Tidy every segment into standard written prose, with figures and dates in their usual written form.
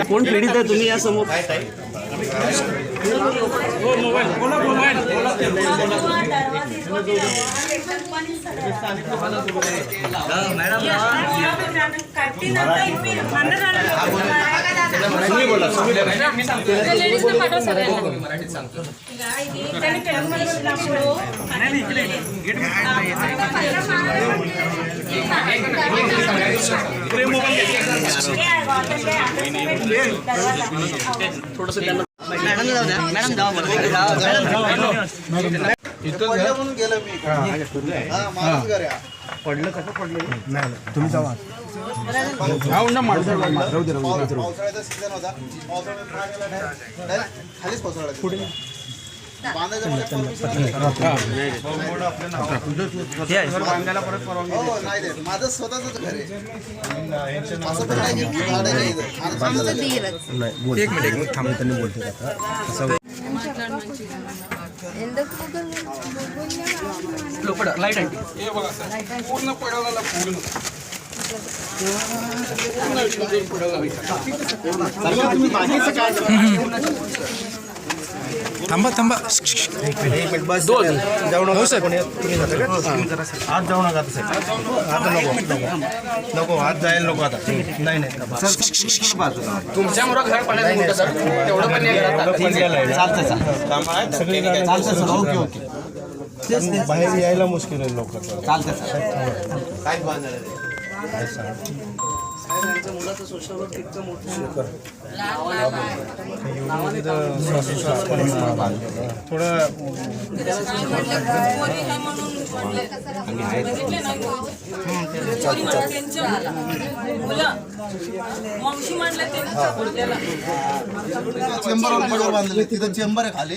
कोण पीडित आहे तुम्ही या समोर? थोडस मॅडम जाऊ द्या. मॅडम जाऊ म्हणून गेलं मी. माझंच घर आहे. पडलं कसं पडलं नाही तुम्ही जावा पावसाळ्याचा सीझन होता. पावसाळ्यात खालीच कोसळला पुढे बांधायचं नाही देत. माझं स्वतःच घर आहे. असं पण नाही की भाडं नाही देत. एक मिनिट थांबून त्यांनी बोलते लाईट आहे पूर्ण पडायला पूर्ण थांबा थांबा बस जाऊ साहेब आज जाऊ नका आता नको आज जायला नको आता नाही तुमच्यामुळे घर पाण्यात बाहेर यायला मुश्किल आहे लोक मुलाचं सोशल वर्क इतकं मोठं थोडं तिथं चेंबर आहे खाली.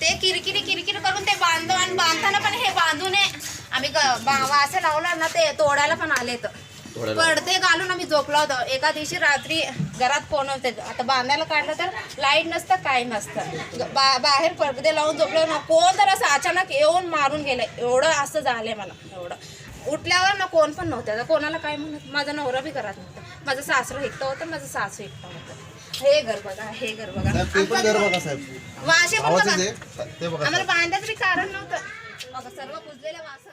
ते किरकिरी करून ते बांधताना पण हे बांधून आम्ही वासे लावला ना ते तोडायला पण आले तर पडते घालून आम्ही झोपलो होतो. एका दिवशी रात्री घरात फोन होते. आता बांधायला काढलं तर लाईट नसतं काही नसतं. बाहेर पडदे लावून झोपलो ना कोण तर असं अचानक येऊन मारून गेलंय. एवढं असं झालंय मला. एवढं उठल्यावर ना कोण पण नव्हतं. कोणाला काय म्हणत. माझा नवरा बी घरात नव्हता. माझं सासरं एकटं होतं. माझं सासू एकटं होतं. हे घर बघा हे घर बघा वाशे पण बघा. आम्हाला बांधायचं कारण नव्हतं. सर्व कुजलेलं वास.